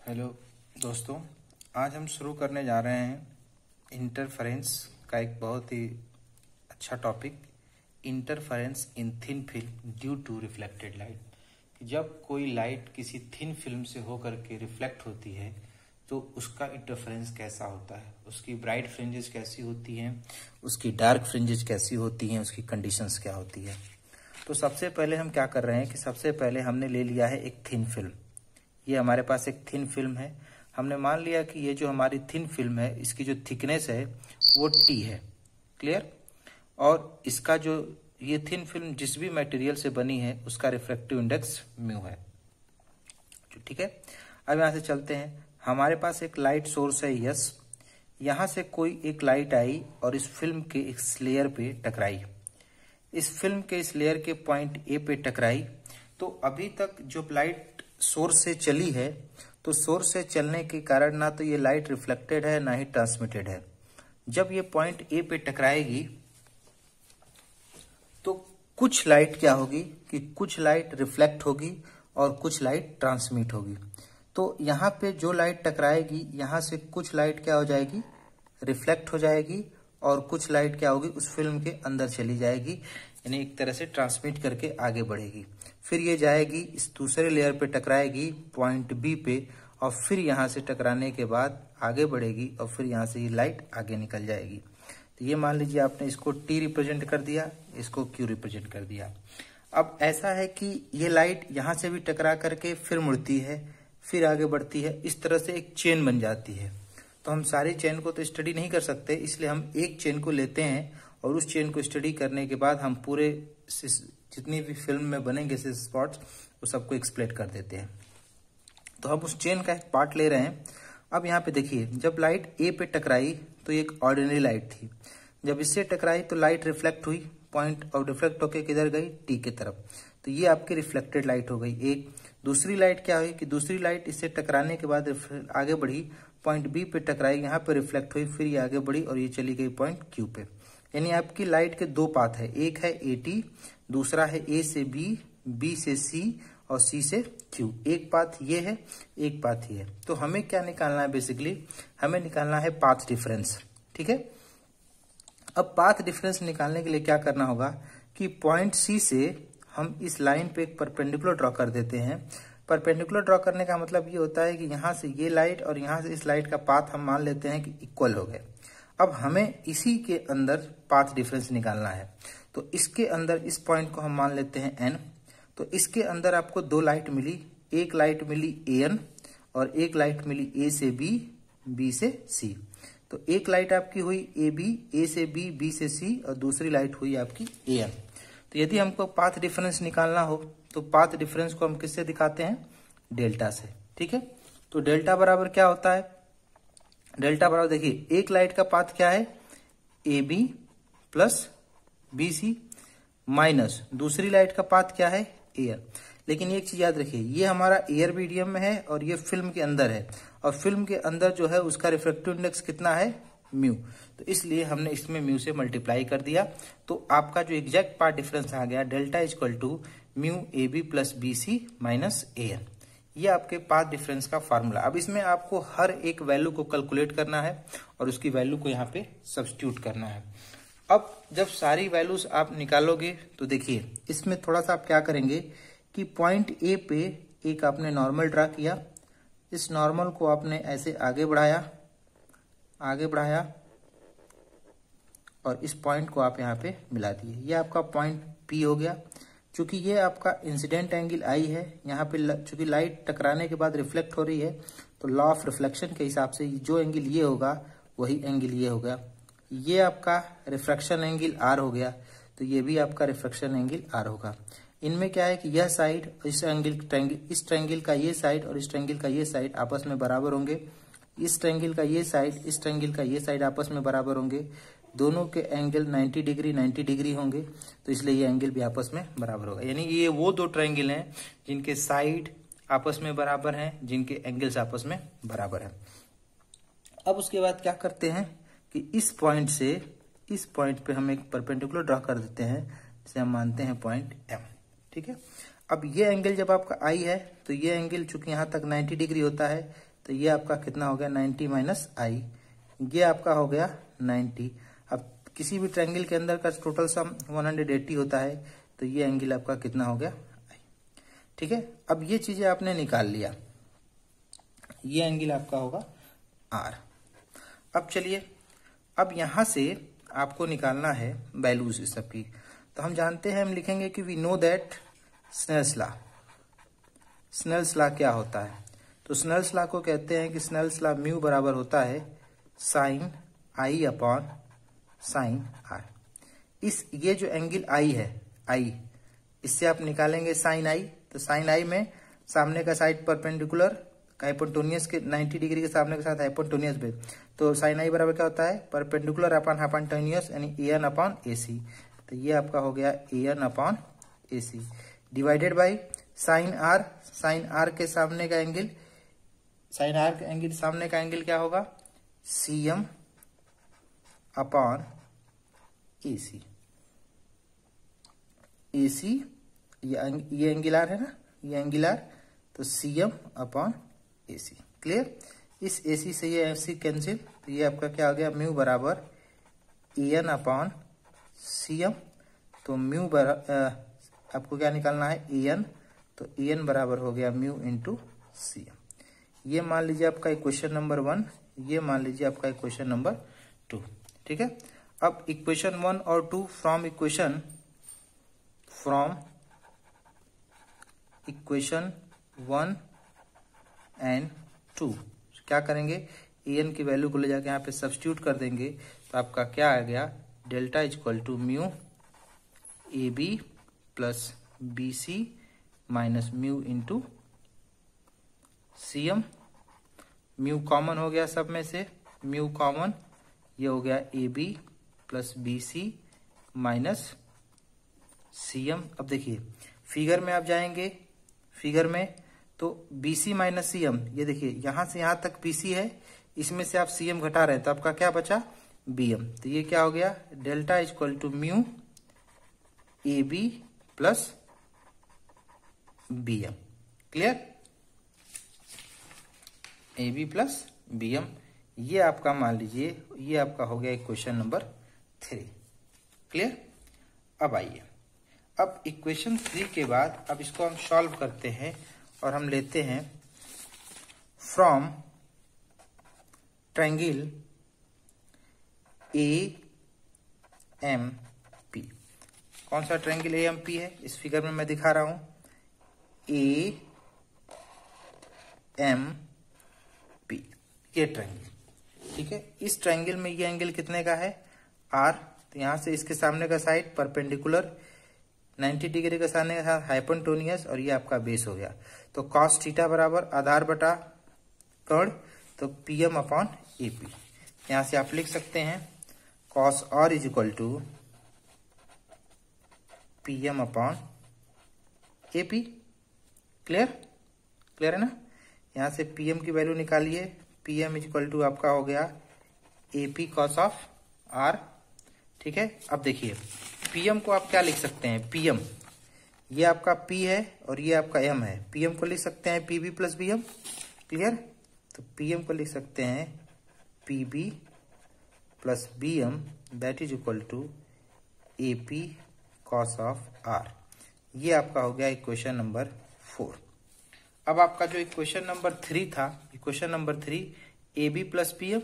Hello दोस्तों, आज हम शुरू करने जा रहे हैं इंटरफेरेंस का एक बहुत ही अच्छा topic, interference in thin film due to reflected light. जब कोई लाइट किसी थिन फिल्म से होकर के रिफ्लेक्ट होती है तो उसका इंटरफेरेंस कैसा होता है, उसकी ब्राइट फ्रिंजेस कैसी होती हैं, उसकी डार्क फ्रिंजेस कैसी होती हैं, उसकी कंडीशंस क्या होती है। तो सबसे पहले हम क्या कर रहे हैं कि सबसे पहले हमने ले लिया है एक थिन फिल्म। ये हमारे पास एक थिन फिल्म है। हमने मान लिया कि ये जो हमारी थिन फिल्म है इसकी जो थिकनेस है वो टी है। क्लियर। और इसका जो ये थिन फिल्म जिस भी मटेरियल से बनी है उसका रिफ्रैक्टिव इंडेक्स म्यू है। ठीक है। अब यहाँ से चलते हैं। हमारे पास एक लाइट सोर्स है यस। यहाँ से कोई एक लाइट आई और इस फिल्म के इस लेयर पे टकराई। इस फिल्म के इस लेयर के पॉइंट ए पे टकराई। तो अभी तक जो लाइट सोर्स से चली है तो सोर्स से चलने के कारण ना तो ये लाइट रिफ्लेक्टेड है ना ही ट्रांसमिटेड है। जब ये पॉइंट ए पे टकराएगी तो कुछ लाइट क्या होगी कि कुछ लाइट रिफ्लेक्ट होगी और कुछ लाइट ट्रांसमिट होगी। तो यहाँ पे जो लाइट टकराएगी यहाँ से कुछ लाइट क्या हो जाएगी, रिफ्लेक्ट हो जाएगी और कुछ लाइट क्या होगी उस फिल्म के अंदर चली जाएगी, यानी एक तरह से ट्रांसमिट करके आगे बढ़ेगी। फिर ये जाएगी इस दूसरे लेयर पे टकराएगी पॉइंट बी पे और फिर यहाँ से टकराने के बाद आगे बढ़ेगी और फिर यहाँ से ये लाइट आगे निकल जाएगी। तो ये मान लीजिए आपने इसको टी रिप्रेजेंट कर दिया, इसको क्यू रिप्रेजेंट कर दिया। अब ऐसा है कि ये लाइट यहाँ से भी टकरा करके फिर मुड़ती है, फिर आगे बढ़ती है, इस तरह से एक चेन बन जाती है। तो हम सारी चेन को तो स्टडी नहीं कर सकते, इसलिए हम एक चेन को लेते हैं और उस चेन को स्टडी करने के बाद हम पूरे जितनी भी फिल्म में बनेंगे स्पॉट्स वो सबको एक्सप्लेन कर देते हैं। तो हम उस चेन का एक पार्ट ले रहे हैं। अब यहाँ पे देखिए, जब लाइट ए पे टकराई तो ये एक ऑर्डिनरी लाइट थी। जब इससे टकराई तो लाइट रिफ्लेक्ट हुई पॉइंट और रिफ्लेक्ट होकर किधर गई, टी की तरफ। तो ये आपकी रिफ्लेक्टेड लाइट हो गई एक। दूसरी लाइट क्या हुई कि दूसरी लाइट इससे टकराने के बाद आगे बढ़ी, पॉइंट बी पे टकराई, यहाँ पे रिफ्लेक्ट हुई, फिर ये आगे बढ़ी और ये चली गई पॉइंट क्यू पे। यानी आपकी लाइट के दो पाथ है, एक है ए टी, दूसरा है ए से बी, बी से सी और सी से क्यू। एक पाथ ये है, एक पाथ ये है। तो हमें क्या निकालना है, बेसिकली हमें निकालना है पाथ डिफरेंस। ठीक है। अब पाथ डिफरेंस निकालने के लिए क्या करना होगा कि पॉइंट सी से हम इस लाइन पे एक परपेंडिकुलर ड्रॉ कर देते हैं। परपेंडिकुलर ड्रॉ करने का मतलब ये होता है कि यहाँ से ये लाइट और यहाँ से इस लाइट का पाथ हम मान लेते हैं कि इक्वल हो गए। अब हमें इसी के अंदर पाथ डिफरेंस निकालना है। तो इसके अंदर इस पॉइंट को हम मान लेते हैं एन। तो इसके अंदर आपको दो लाइट मिली, एक लाइट मिली ए एन और एक लाइट मिली ए से बी, बी से सी। तो एक लाइट आपकी हुई ए बी, ए से बी, बी से सी और दूसरी लाइट हुई आपकी ए एन। तो यदि हमको पाथ डिफरेंस निकालना हो तो पाथ डिफरेंस को हम किससे दिखाते हैं, डेल्टा से। ठीक है। तो डेल्टा बराबर क्या होता है, डेल्टा बराबर देखिए एक लाइट का पाथ क्या है, A B plus B C minus दूसरी लाइट का पाथ क्या है, एयर। लेकिन एक चीज याद रखिए, ये हमारा एयर मीडियम में है और ये फिल्म के अंदर है और फिल्म के अंदर जो है उसका रिफ्रैक्टिव इंडेक्स कितना है, म्यू। तो इसलिए हमने इसमें म्यू से मल्टीप्लाई कर दिया। तो आपका जो एग्जैक्ट पाथ डिफरेंस आ गया delta equal to mu A B plus B C minus A N. ये आपके पाथ डिफरेंस का फार्मूला। अब इसमें आपको हर एक वैल्यू को कैलकुलेट करना है और उसकी वैल्यू को यहाँ पे सब्स्टिट्यूट करना है। अब जब सारी वैल्यूज आप निकालोगे तो देखिए इसमें थोड़ा सा आप क्या करेंगे कि पॉइंट ए पे एक आपने नॉर्मल ड्रा किया, इस नॉर्मल को आपने ऐसे आगे बढ़ाया, आगे बढ़ाया और इस पॉइंट को आप यहाँ पे मिला दिए। ये आपका पॉइंट पी हो गया। चूंकि ये आपका इंसिडेंट एंगल आई है, यहाँ पे चूंकि लाइट टकराने के बाद रिफ्लेक्ट हो रही है तो लॉ ऑफ रिफ्लेक्शन के हिसाब से जो एंगल ये होगा वही एंगल ये होगा। ये आपका रिफ्रैक्शन एंगल आर हो गया, तो ये भी आपका रिफ्रैक्शन एंगल आर होगा। इनमें क्या है कि यह साइड इस ट्रायंगल का ये साइड और इस ट्रायंगल का ये साइड आपस में बराबर होंगे। इस ट्रायंगल का ये साइड, इस ट्रायंगल का ये साइड आपस में बराबर होंगे। दोनों के एंगल 90 डिग्री होंगे, तो इसलिए ये एंगल भी आपस में बराबर होगा। यानी ये वो दो ट्रायंगल हैं जिनके साइड आपस में बराबर हैं, जिनके एंगल्स आपस में बराबर हैं। अब उसके बाद क्या करते हैं कि इस पॉइंट से इस पॉइंट पे हम एक परपेंडिकुलर ड्रॉ कर देते हैं, जिसे हम मानते हैं पॉइंट एम। ठीक है। अब ये एंगल जब आपका आई है तो ये एंगल चूंकि यहाँ तक 90 डिग्री होता है, तो ये आपका कितना हो गया 90 माइनस आई, ये आपका हो गया 90। अब किसी भी ट्रायंगल के अंदर का टोटल सम 180 होता है, तो ये एंगल आपका कितना हो गया आई। ठीक है, अब ये चीजें आपने निकाल लिया, ये एंगल आपका होगा आर। अब चलिए, अब यहां से आपको निकालना है वैल्यूज इस सब की। तो हम जानते हैं, हम लिखेंगे कि we know that Snell's law. Snell's law क्या होता है? तो स्नेल्स लॉ को कहते हैं कि स्नेल्स लॉ म्यू बराबर होता है sine i upon sine r. ये जो एंगल आई है, आई, इससे आप निकालेंगे साइन आई। तो साइन आई में सामने का साइड परपेंडिकुलर हाइपोटेन्यूज के 90 डिग्री के सामने के साथ हाइपोटेन्यूज बेस, तो साइन आई बराबर क्या होता है परपेंडिकुलर अपॉन हाइपोटेन्यूज यानी ए एन अपॉन ए सी। तो ये आपका हो गया A N upon A C divided by sine R. Sine R के सामने का एंगल, साइन आर के एंगल सामने का एंगल क्या होगा सी एम अपॉन ए सी। ए सी ये एंगल आर है ना, ये एंगल आर, तो C M upon A C. Clear? इस ए सी से ये एफ सी कैंसिल, तो ये आपका क्या हो गया म्यू बराबर ए एन अपॉन सी एम। तो म्यू आपको क्या निकालना है ए एन, तो ए एन बराबर हो गया म्यू इंटू सी एम। ये मान लीजिए आपका इक्वेशन नंबर 1, ये मान लीजिए आपका इक्वेशन नंबर 2। ठीक है, अब इक्वेशन 1 और 2 फ्रॉम इक्वेशन 1 एंड 2 क्या करेंगे, ए एन की वैल्यू को ले जाके यहाँ पे सब्स्टिट्यूट कर देंगे। तो आपका क्या आ गया delta equal to mu A B plus B C minus mu into C M. Mu common हो गया सब में से, म्यू कॉमन, ये हो गया A B plus B C minus C M. अब देखिए फिगर में आप जाएंगे, फिगर में तो B C minus C M, ये देखिए यहां से यहां तक बी सी है, इसमें से आप सी एम घटा रहे हैं, तो आपका क्या बचा बी एम। तो ये क्या हो गया delta equal to mu A B plus B M. Clear? A B plus B M, ये आपका मान लीजिए ये आपका हो गया इक्वेशन नंबर 3। क्लियर? अब आइए, अब इक्वेशन 3 के बाद अब इसको हम सॉल्व करते हैं और हम लेते हैं from triangle A M P. कौन सा ट्रायंगल ए एम पी है? इस फिगर में मैं दिखा रहा हूं ए एम पी, ये ट्रायंगल। ठीक है, इस ट्रायंगल में ये एंगल कितने का है आर। तो यहां से इसके सामने का साइड परपेंडिकुलर 90 डिग्री के सामने के साथ हाइपोटेन्यूज, और ये आपका बेस हो गया। तो कॉस थीटा बराबर आधार बटा कर्ण, तो P M upon A P. यहां से आप लिख सकते हैं cos R is equal to P M upon A P. Clear? Clear है ना? यहां से पी एम की वैल्यू निकालिए, P M is equal to आपका हो गया A P cos of R. ठीक है, अब देखिए पीएम को आप क्या लिख सकते हैं, पीएम ये आपका पी है और ये आपका एम है, पीएम को लिख सकते हैं पीबी प्लस बीएम। क्लियर? तो पीएम को लिख सकते हैं P B plus B M that is equal to A P cos of R. ये आपका हो गया इक्वेशन नंबर 4। अब आपका जो इक्वेशन नंबर 3 था, equation number 3 A B plus B M,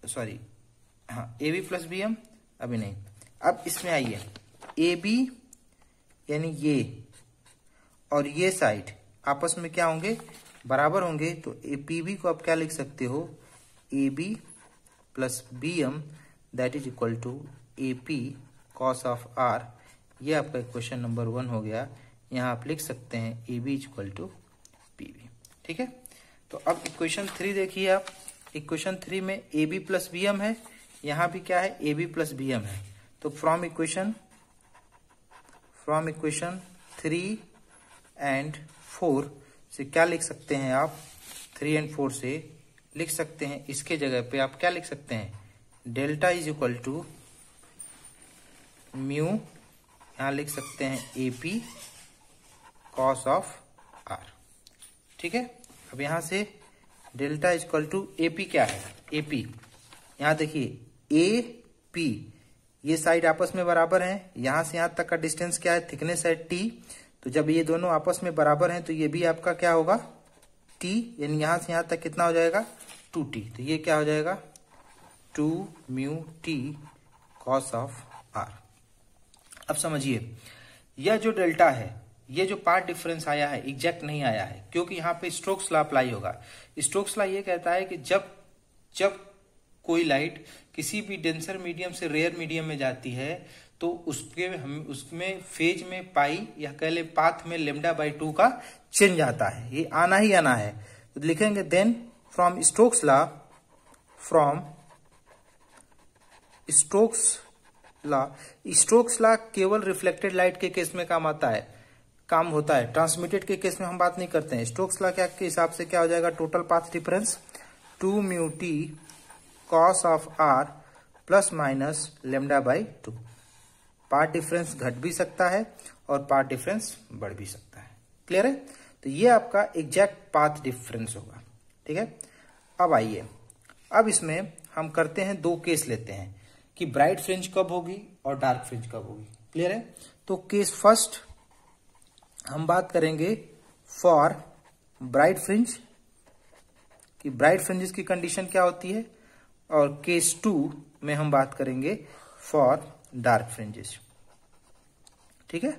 sorry हाँ ए बी प्लस बीएम, अभी नहीं, अब इसमें आइए ए बी यानी ये और ये साइड आपस में क्या होंगे बराबर होंगे। तो ए पी बी को आप क्या लिख सकते हो A B plus B M that is equal to A P cos of R. ये आपका इक्वेशन नंबर 1 हो गया। यहाँ आप लिख सकते हैं A B equal to P B. ठीक है, तो अब इक्वेशन 3 देखिए आप, इक्वेशन 3 में A B plus B M है, यहाँ भी क्या है A B plus B M है। तो फ्रॉम इक्वेशन 3 एंड 4 से क्या लिख सकते हैं आप, 3 एंड 4 से लिख सकते हैं, इसके जगह पे आप क्या लिख सकते हैं delta is equal to mu, यहां लिख सकते हैं A P cos of R. ठीक है, अब यहां से delta is equal to AP क्या है, एपी यहां देखिए ए पी ये साइड आपस में बराबर हैं, यहां से यहां तक का डिस्टेंस क्या है, थिकनेस है टी। तो जब ये दोनों आपस में बराबर हैं तो ये भी आपका क्या होगा टी, यानी यहां से यहां तक कितना हो जाएगा 2t। तो ये क्या हो जाएगा 2 mu T cos of R. अब समझिए यह जो डेल्टा है, ये जो पार्ट डिफरेंस आया है एग्जैक्ट नहीं आया है, क्योंकि यहाँ पे स्टोक्स लॉ अप्लाई होगा। स्टोक्स लॉ ये कहता है कि जब कोई लाइट किसी भी डेंसर मीडियम से रेयर मीडियम में जाती है तो उसमें फेज में पाई या कह ले पाथ में λ/2 का चेंज आता है, ये आना ही आना है। तो लिखेंगे देन फ्रॉम स्टोक्स लॉ केवल रिफ्लेक्टेड लाइट के केस में काम होता है, ट्रांसमिटेड के केस में हम बात नहीं करते हैं। स्टोक्स लॉ क्या के हिसाब से क्या हो जाएगा, total path difference 2 mu T cos of R plus minus λ/2। Path difference घट भी सकता है और पार्ट डिफरेंस बढ़ भी सकता है। क्लियर है? तो ये आपका एग्जैक्ट पाथ डिफरेंस होगा। ठीक है, अब आइए, अब इसमें हम करते हैं दो केस लेते हैं कि ब्राइट फ्रिंज कब होगी और डार्क फ्रिंज कब होगी। क्लियर है? तो केस फर्स्ट हम बात करेंगे फॉर ब्राइट फ्रिंज कि ब्राइट फ्रिंजेस की कंडीशन क्या होती है, और केस 2 में हम बात करेंगे फॉर डार्क फ्रिंजेस। ठीक है,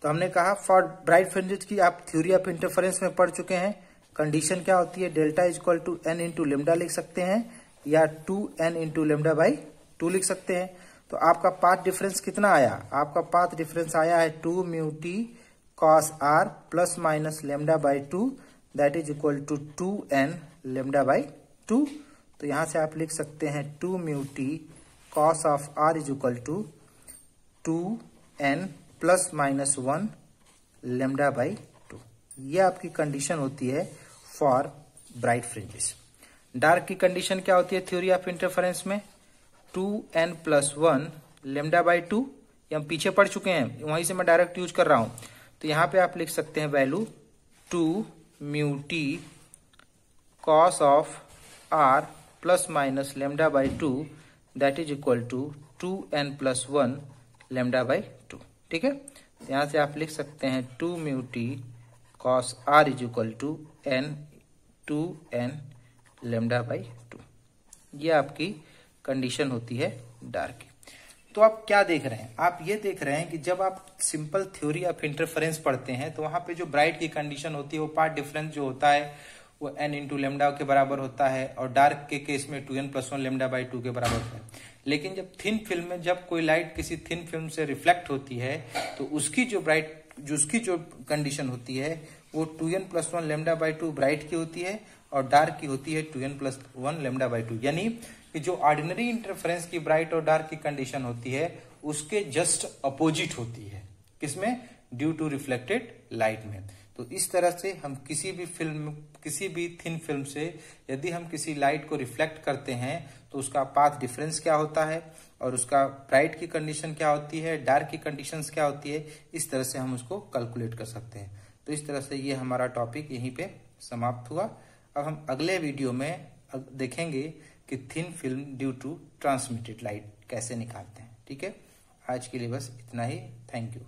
तो हमने कहा फॉर ब्राइट फ्रिंजेस की आप थ्योरी ऑफ इंटरफेरेंस में पढ़ चुके हैं। कंडीशन क्या होती है, delta is equal to n into lambda लिख सकते हैं या 2n इंटू λ/2 लिख सकते हैं। तो आपका पाथ डिफरेंस कितना आया, आपका पाथ डिफरेंस आया है 2 mu T cos R plus minus λ/2 that is equal to 2n λ/2। तो यहां से आप लिख सकते हैं 2 mu T cos of R is equal to 2n plus minus 1 λ/2। ये आपकी कंडीशन होती है फॉर ब्राइट फ्रिंजेस। डार्क की कंडीशन क्या होती है थ्योरी ऑफ इंटरफेरेंस में, 2n प्लस 1 λ/2। ये हम पीछे पढ़ चुके हैं, वहीं से मैं डायरेक्ट यूज कर रहा हूं। तो यहां पे आप लिख सकते हैं value 2 mu T cos of R plus minus λ/2 that is equal to 2n plus 1 λ/2। ठीक है, यहां से आप लिख सकते हैं 2 mu T cos R is equal to n 2n λ/2। ये आपकी कंडीशन होती है डार्क की। तो आप क्या देख रहे हैं, आप ये देख रहे हैं कि जब आप सिंपल थ्योरी ऑफ इंटरफेरेंस पढ़ते हैं तो वहां पे जो ब्राइट की कंडीशन होती है वो पार्ट डिफरेंस जो होता है वो n इंटू लेमडा के बराबर होता है, और डार्क के केस में 2n प्लस 1 λ/2 के बराबर होता है। लेकिन जब थिन फिल्म में जब कोई लाइट किसी थिन फिल्म से रिफ्लेक्ट होती है तो उसकी जो कंडीशन होती है वो 2n प्लस 1 λ/2 ब्राइट की होती है और डार्क की होती है 2n प्लस 1 λ/2। यानी कि जो ऑर्डिनरी इंटरफेरेंस की ब्राइट और डार्क की कंडीशन होती है उसके जस्ट अपोजिट होती है, किसमें, ड्यू टू रिफ्लेक्टेड लाइट में। तो इस तरह से हम किसी भी थिन फिल्म से यदि हम किसी लाइट को रिफ्लेक्ट करते हैं तो उसका पाथ डिफरेंस क्या होता है और उसका ब्राइट की कंडीशन क्या होती है, डार्क की कंडीशंस क्या होती है, इस तरह से हम उसको कैलकुलेट कर सकते हैं। तो इस तरह से ये हमारा टॉपिक यहीं पे समाप्त हुआ। अब हम अगले वीडियो में देखेंगे कि thin film due to transmitted light कैसे निकालते हैं। ठीक है, आज के लिए बस इतना ही। Thank you.